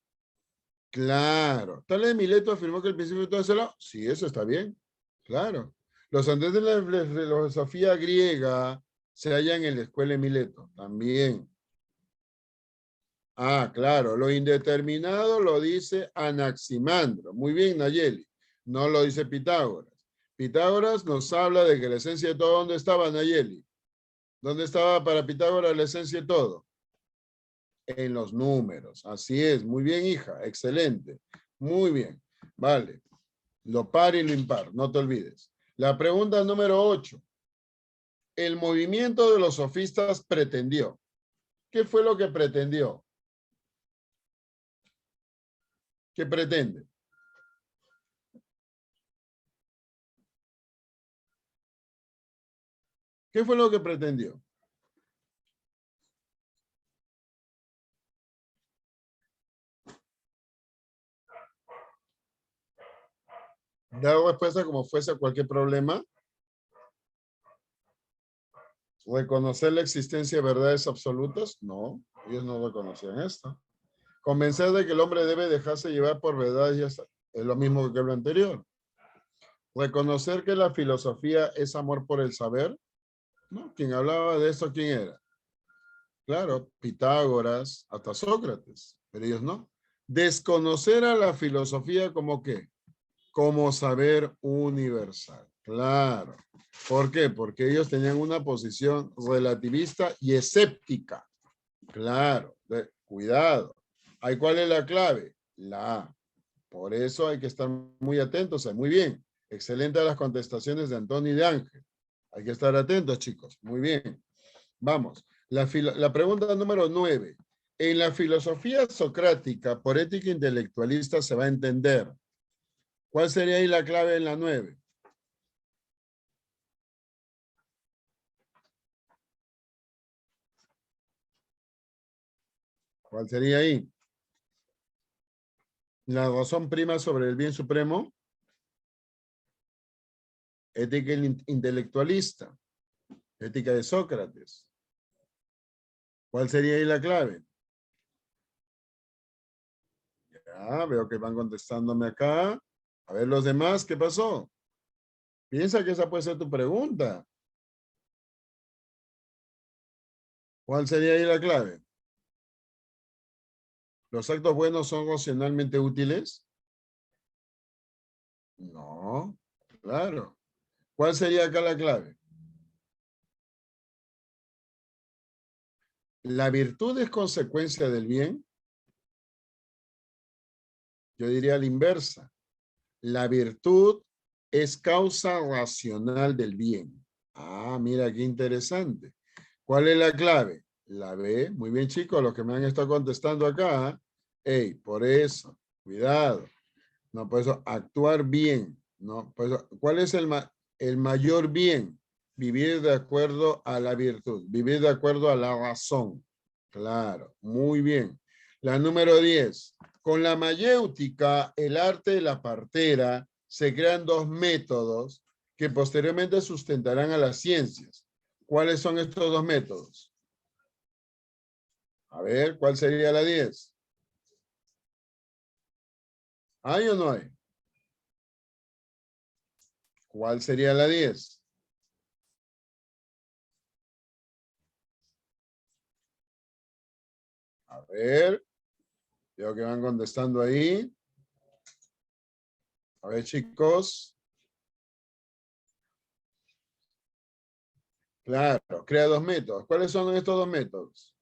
Claro. Tales de Mileto afirmó que el principio de todo es el lado. Sí, eso está bien. Claro. Los antecedentes de la filosofía griega se hallan en la escuela de Mileto. También. Ah, claro. Lo indeterminado lo dice Anaximandro. Muy bien, Nayeli. No lo dice Pitágoras. Pitágoras nos habla de que la esencia de todo, ¿dónde estaba, Nayeli? ¿Dónde estaba para Pitágoras la esencia de todo? En los números. Así es. Muy bien, hija. Excelente. Muy bien. Vale. Lo par y lo impar. No te olvides. La pregunta número 8. El movimiento de los sofistas pretendió. ¿Qué fue lo que pretendió? ¿Qué pretende? ¿Qué fue lo que pretendió? Dar respuesta como fuese a cualquier problema. ¿Reconocer la existencia de verdades absolutas? No, ellos no reconocían esto. Convencer de que el hombre debe dejarse llevar por verdades ya está. Es lo mismo que lo anterior. Reconocer que la filosofía es amor por el saber. ¿No? ¿Quién hablaba de esto? ¿Quién era? Claro, Pitágoras, hasta Sócrates, pero ellos no. Desconocer a la filosofía como qué? Como saber universal. Claro. ¿Por qué? Porque ellos tenían una posición relativista y escéptica. Claro, cuidado. ¿Hay cuál es la clave? La A. Por eso hay que estar muy atentos. Muy bien. Excelente las contestaciones de Antonio y de Ángel. Hay que estar atentos, chicos. Muy bien. Vamos. La pregunta número 9. En la filosofía socrática, por ética intelectualista, se va a entender. ¿Cuál sería ahí la clave en la 9? ¿Cuál sería ahí? La razón prima sobre el bien supremo. Ética intelectualista. Ética de Sócrates. ¿Cuál sería ahí la clave? Ya, veo que van contestándome acá. A ver los demás, ¿qué pasó? Piensa que esa puede ser tu pregunta. ¿Cuál sería ahí la clave? ¿Los actos buenos son racionalmente útiles? No, claro. ¿Cuál sería acá la clave? ¿La virtud es consecuencia del bien? Yo diría la inversa. La virtud es causa racional del bien. Ah, mira qué interesante. ¿Cuál es la clave? La B. Muy bien, chicos, los que me han estado contestando acá. Hey, por eso, cuidado. No, por eso, actuar bien. No, por eso, ¿cuál es el mayor bien? Vivir de acuerdo a la virtud, vivir de acuerdo a la razón. Claro, muy bien. La número 10. Con la mayéutica, el arte de la partera, se crean dos métodos que posteriormente sustentarán a las ciencias. ¿Cuáles son estos dos métodos? A ver, ¿cuál sería la 10? ¿Hay o no hay? ¿Cuál sería la 10? A ver, veo que van contestando ahí. A ver, chicos. Claro, crea dos métodos. ¿Cuáles son estos dos métodos?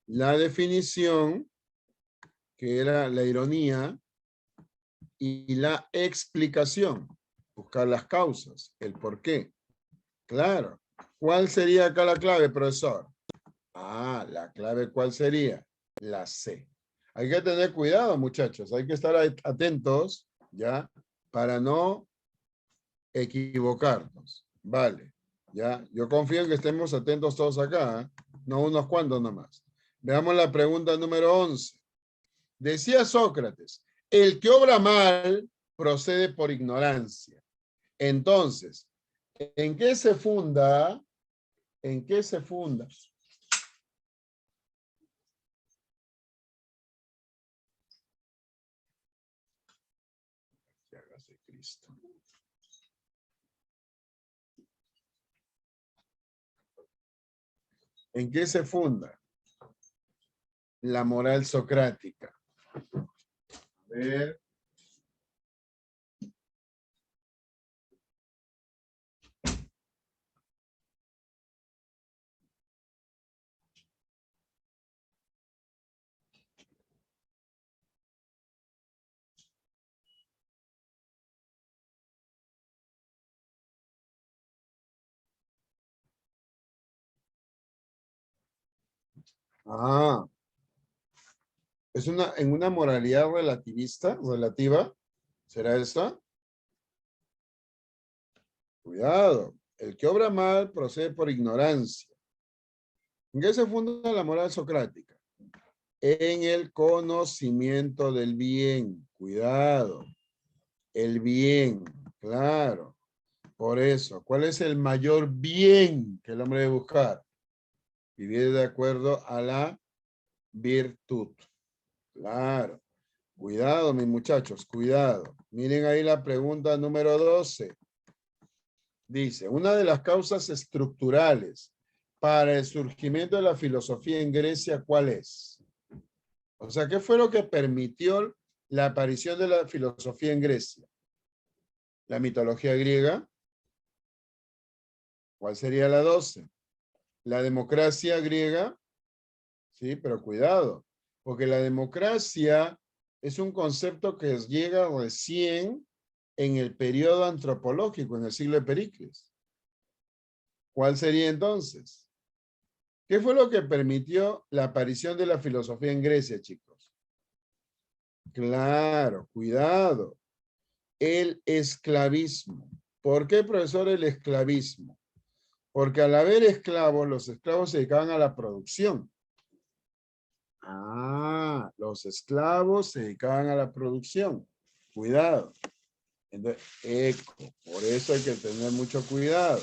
La definición, que era la ironía, y la explicación, buscar las causas, el por qué. Claro. ¿Cuál sería acá la clave, profesor? Ah, la clave, ¿cuál sería? La C. Hay que tener cuidado, muchachos. Hay que estar atentos, ¿ya? Para no equivocarnos. Vale. ¿Ya? Yo confío en que estemos atentos todos acá, ¿eh? No unos cuantos nomás. Veamos la pregunta número 11. Decía Sócrates, el que obra mal procede por ignorancia. Entonces, ¿en qué se funda? ¿En qué se funda? Cristo. ¿En qué se funda? La moral socrática. A ver. Ah, es en una moralidad relativa. ¿Será esta? Cuidado. El que obra mal procede por ignorancia. ¿En qué se funda la moral socrática? En el conocimiento del bien. Cuidado. El bien, claro. Por eso, ¿cuál es el mayor bien que el hombre debe buscar? Vivir de acuerdo a la virtud. Claro. Cuidado, mis muchachos, cuidado. Miren ahí la pregunta número 12. Dice, una de las causas estructurales para el surgimiento de la filosofía en Grecia, ¿cuál es? O sea, ¿qué fue lo que permitió la aparición de la filosofía en Grecia? La mitología griega. ¿Cuál sería la 12? La democracia griega. Sí, pero cuidado, porque la democracia es un concepto que llega recién en el periodo antropológico, en el siglo de Pericles. ¿Cuál sería entonces? ¿Qué fue lo que permitió la aparición de la filosofía en Grecia, chicos? Claro, cuidado. El esclavismo. ¿Por qué, profesor, el esclavismo? Porque al haber esclavos, los esclavos se dedicaban a la producción. Ah, los esclavos se dedicaban a la producción. Cuidado. Entonces, por eso hay que tener mucho cuidado.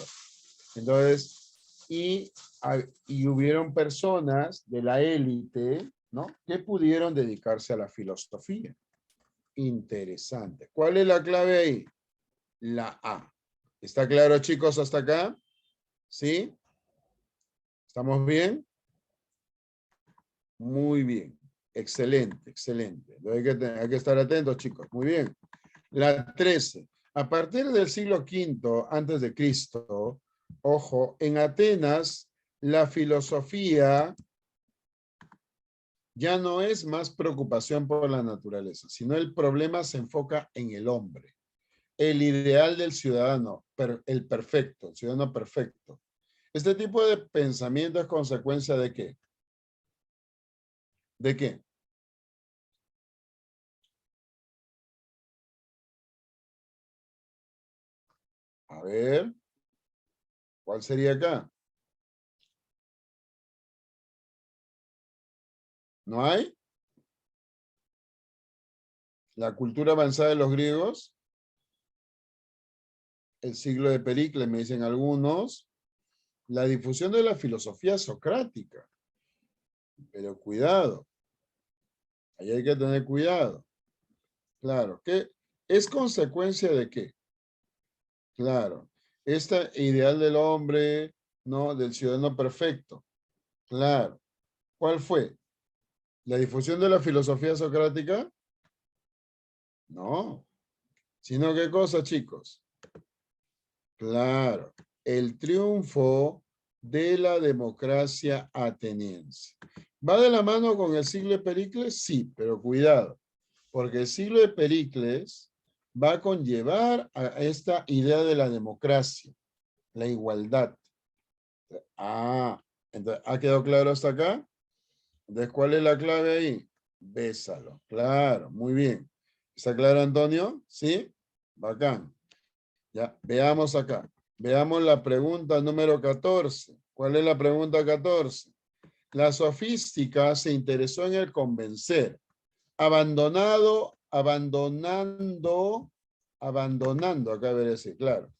Entonces, y hubieron personas de la élite, ¿no? Que pudieron dedicarse a la filosofía. Interesante. ¿Cuál es la clave ahí? La A. ¿Está claro, chicos, hasta acá? ¿Sí? ¿Estamos bien? Muy bien. Excelente, excelente. Hay que estar atentos, chicos. Muy bien. La 13. A partir del siglo V antes de Cristo, ojo, en Atenas la filosofía ya no es más preocupación por la naturaleza, sino el problema se enfoca en el hombre, el ideal del ciudadano, el perfecto, el ciudadano perfecto. Este tipo de pensamiento es consecuencia ¿de qué? ¿De qué? A ver, ¿cuál sería acá? ¿No hay? La cultura avanzada de los griegos, el siglo de Pericles, me dicen algunos, la difusión de la filosofía socrática. Pero cuidado, ahí hay que tener cuidado. Claro, ¿qué es consecuencia de qué? Claro, este ideal del hombre, ¿no? Del ciudadano perfecto. Claro. ¿Cuál fue? ¿La difusión de la filosofía socrática? No. ¿Sino qué cosa, chicos? Claro, el triunfo de la democracia ateniense. ¿Va de la mano con el siglo de Pericles? Sí, pero cuidado, porque el siglo de Pericles va a conllevar a esta idea de la democracia, la igualdad. Ah, entonces, ¿ha quedado claro hasta acá? Entonces, ¿cuál es la clave ahí? Bésalo. Claro, muy bien. ¿Está claro, Antonio? ¿Sí? Bacán. Ya, veamos acá. Veamos la pregunta número 14. ¿Cuál es la pregunta 14? La sofística se interesó en el convencer, abandonando, acá debería decir, claro,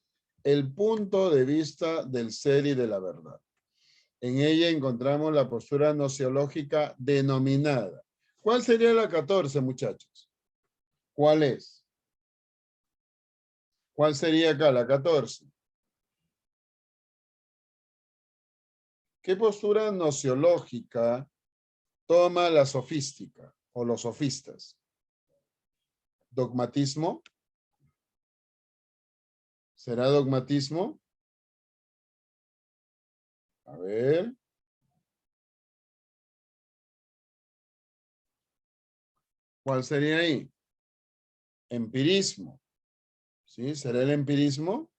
el punto de vista del ser y de la verdad. En ella encontramos la postura nociológica denominada. ¿Cuál sería la 14, muchachos? ¿Cuál es? ¿Cuál sería acá la 14? ¿Qué postura nociológica toma la sofística o los sofistas? ¿Dogmatismo? ¿Será dogmatismo? A ver. ¿Cuál sería ahí? Empirismo. ¿Sí? ¿Será el empirismo?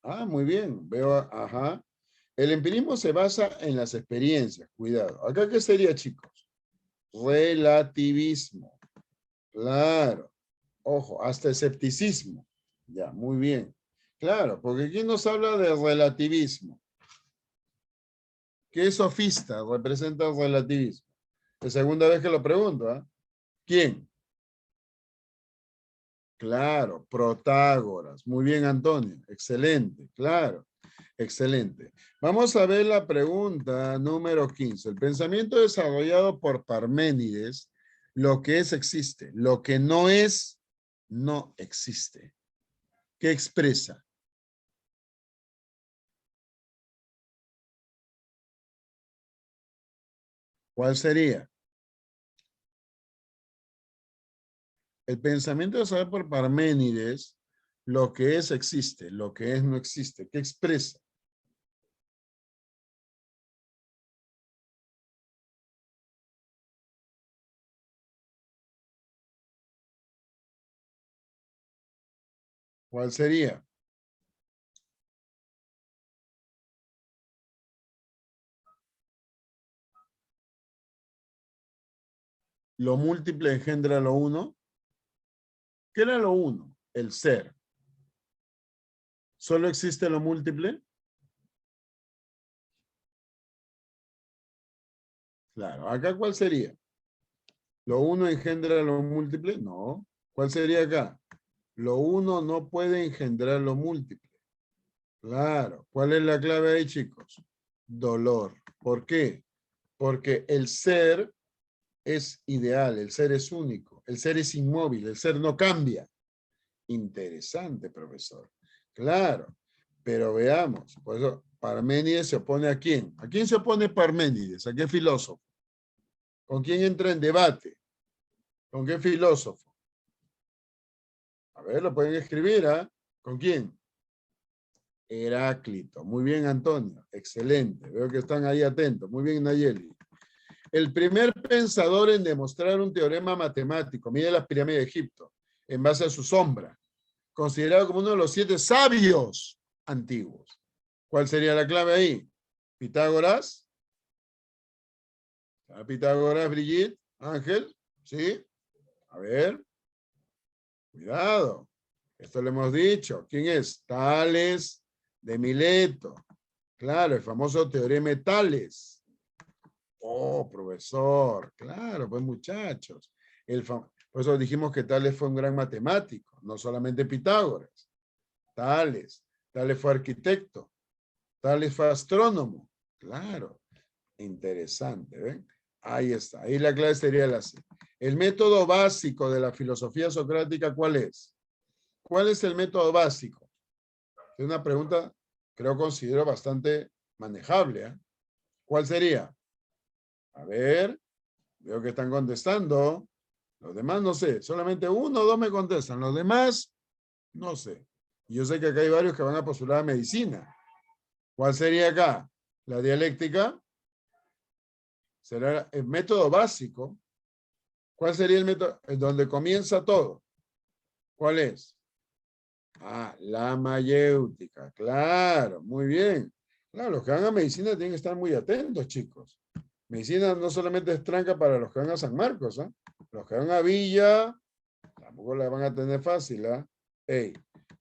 Ah, muy bien. Veo, ajá. El empirismo se basa en las experiencias. Cuidado. ¿Acá qué sería, chicos? Relativismo. Claro. Ojo, hasta escepticismo. Ya, muy bien. Claro, porque aquí nos habla de relativismo. ¿Qué sofista representa el relativismo? Es segunda vez que lo pregunto, ¿ah? ¿Quién? Claro, Protágoras. Muy bien, Antonio. Excelente, claro. Excelente. Vamos a ver la pregunta número 15. El pensamiento desarrollado por Parménides, lo que es existe, lo que no es, no existe. ¿Qué expresa? ¿Cuál sería? El pensamiento desarrollado por Parménides, lo que es existe, lo que es no existe. ¿Qué expresa? ¿Cuál sería? ¿Lo múltiple engendra lo uno? ¿Qué era lo uno? El ser. ¿Solo existe lo múltiple? Claro. ¿Acá cuál sería? ¿Lo uno engendra lo múltiple? No. ¿Cuál sería acá? Lo uno no puede engendrar lo múltiple. Claro. ¿Cuál es la clave ahí, chicos? Dolor. ¿Por qué? Porque el ser es ideal, el ser es único, el ser es inmóvil, el ser no cambia. Interesante, profesor. Claro. Pero veamos, por eso Parménides se opone ¿a quién? ¿A quién se opone Parménides? ¿A qué filósofo? ¿Con quién entra en debate? ¿Con qué filósofo? A ver, lo pueden escribir, ¿ah? ¿Con quién? Heráclito. Muy bien, Antonio. Excelente. Veo que están ahí atentos. Muy bien, Nayeli. El primer pensador en demostrar un teorema matemático, mide las pirámides de Egipto, en base a su sombra, considerado como uno de los 7 sabios antiguos. ¿Cuál sería la clave ahí? Pitágoras. Pitágoras, Brigitte, Ángel. ¿Sí? A ver. Cuidado. Esto lo hemos dicho. ¿Quién es? Tales de Mileto. Claro, el famoso teorema de Tales. Oh, profesor. Claro, pues muchachos. Por eso dijimos que Tales fue un gran matemático, no solamente Pitágoras. Tales. Tales fue arquitecto. Tales fue astrónomo. Claro. Interesante, ¿ven? Ahí está. Ahí la clave sería la C. El método básico de la filosofía socrática, ¿cuál es? ¿Cuál es el método básico? Es una pregunta, considero bastante manejable. ¿Eh? ¿Cuál sería? A ver, veo que están contestando. Los demás no sé. Solamente uno o dos me contestan. Los demás, no sé. Yo sé que acá hay varios que van a postular a medicina. ¿Cuál sería acá? La dialéctica. Será el método básico. ¿Cuál sería el método? Es donde comienza todo. ¿Cuál es? Ah, la mayéutica. Claro, muy bien. Claro, los que van a medicina tienen que estar muy atentos, chicos. Medicina no solamente es tranca para los que van a San Marcos, ¿eh? Los que van a Villa, tampoco la van a tener fácil, ¿ah? Ey,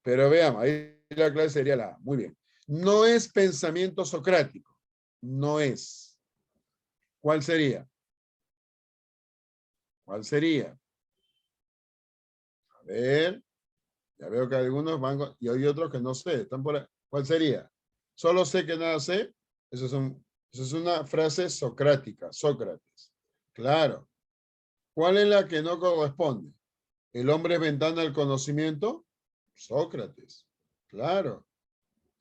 pero veamos, ahí la clase sería la A. Muy bien. No es pensamiento socrático. No es. ¿Cuál sería? ¿Cuál sería? A ver, ya veo que algunos van y hay otros que no sé. Están por ahí. ¿Cuál sería? Solo sé que nada sé. Eso es una frase socrática, Sócrates. Claro. ¿Cuál es la que no corresponde? ¿El hombre es ventana al conocimiento? Sócrates. Claro.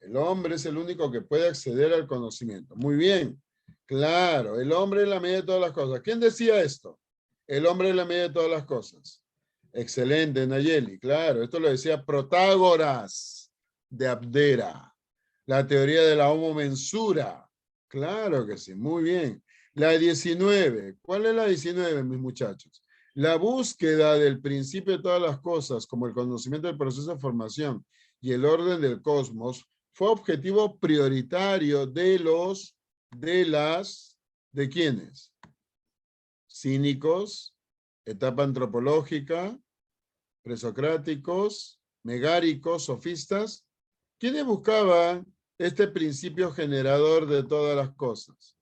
El hombre es el único que puede acceder al conocimiento. Muy bien. Claro, el hombre es la medida de todas las cosas. ¿Quién decía esto? El hombre es la medida de todas las cosas. Excelente, Nayeli. Claro, esto lo decía Protágoras de Abdera. La teoría de la homomensura. Claro que sí, muy bien. La 19. ¿Cuál es la 19, mis muchachos? La búsqueda del principio de todas las cosas, como el conocimiento del proceso de formación y el orden del cosmos, fue objetivo prioritario ¿de quiénes? Cínicos, etapa antropológica, presocráticos, megáricos, sofistas. ¿Quiénes buscaban este principio generador de todas las cosas?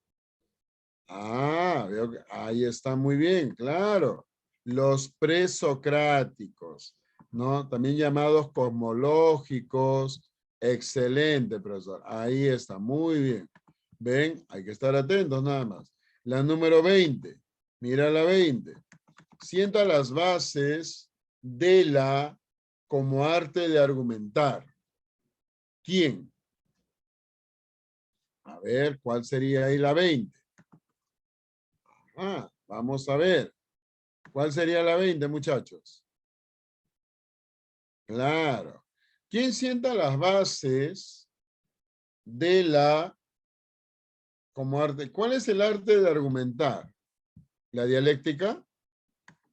Ah, veo que ahí está muy bien, claro. Los presocráticos, ¿no? También llamados cosmológicos. Excelente, profesor. Ahí está, muy bien. Ven, hay que estar atentos nada más. La número 20. Mira la 20. Sienta las bases de la como arte de argumentar. ¿Quién? A ver, ¿cuál sería ahí la 20? Ah, vamos a ver. ¿Cuál sería la 20, muchachos? Claro. ¿Quién sienta las bases de la como arte? ¿Cuál es el arte de argumentar? ¿La dialéctica?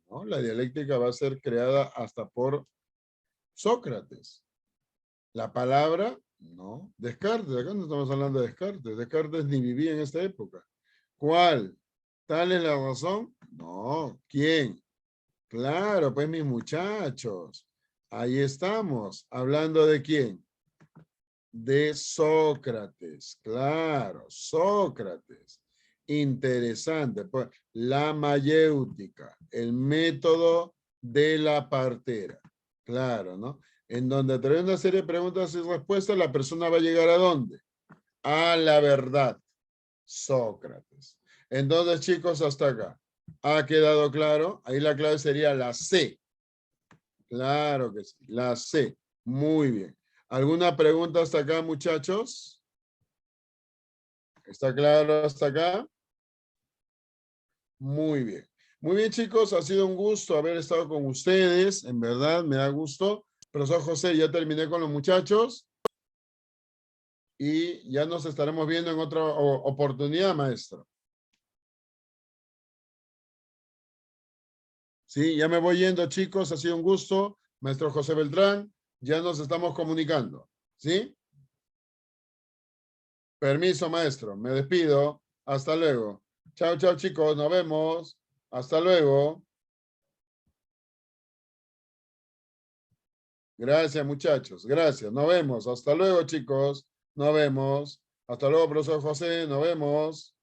No, la dialéctica va a ser creada hasta por Sócrates. ¿La palabra? No. Descartes, acá no estamos hablando de Descartes. Descartes ni vivía en esta época. ¿Cuál? ¿Tal es la razón? No. ¿Quién? Claro, pues mis muchachos. Ahí estamos. ¿Hablando de quién? De Sócrates. Claro, Sócrates. Interesante. Pues, la mayéutica, el método de la partera. Claro, ¿no? En donde a través de una serie de preguntas y respuestas, la persona va a llegar ¿a dónde? A la verdad. Sócrates. Entonces, chicos, hasta acá. ¿Ha quedado claro? Ahí la clave sería la C. Claro que sí, la C. Muy bien. ¿Alguna pregunta hasta acá, muchachos? ¿Está claro hasta acá? Muy bien. Muy bien, chicos, ha sido un gusto haber estado con ustedes. En verdad, me da gusto. Profesor José, ya terminé con los muchachos y ya nos estaremos viendo en otra oportunidad, maestro. Sí, ya me voy yendo, chicos. Ha sido un gusto. Maestro José Beltrán, ya nos estamos comunicando. ¿Sí? Permiso, maestro. Me despido. Hasta luego. Chao, chao, chicos. Nos vemos. Hasta luego. Gracias, muchachos. Gracias. Nos vemos. Hasta luego, chicos. Nos vemos. Hasta luego, profesor José. Nos vemos.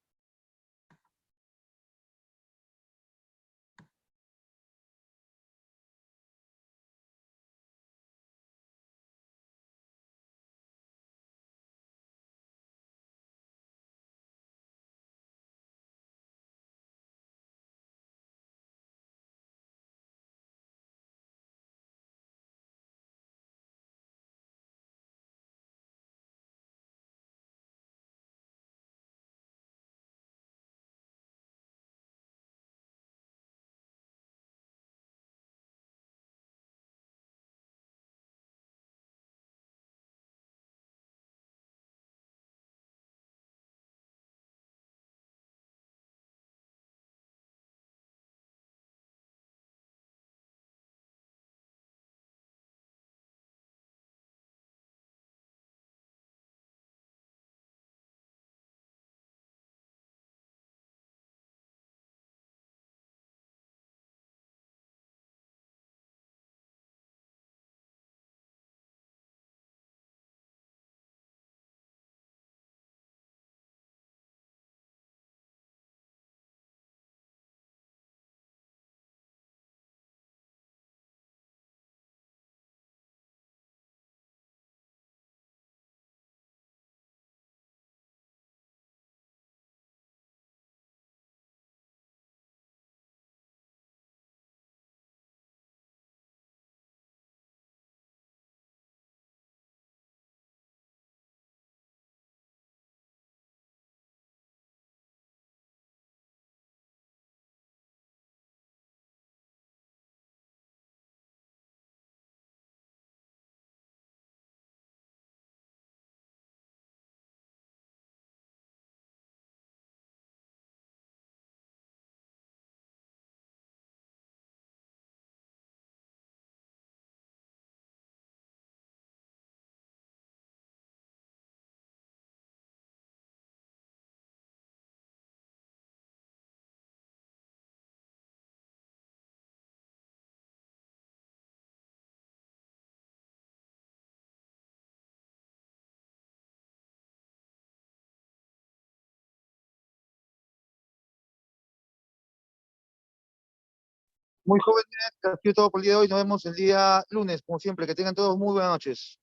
Muy jóvenes, ha sido todo por el día de hoy. Nos vemos el día lunes, como siempre. Que tengan todos muy buenas noches.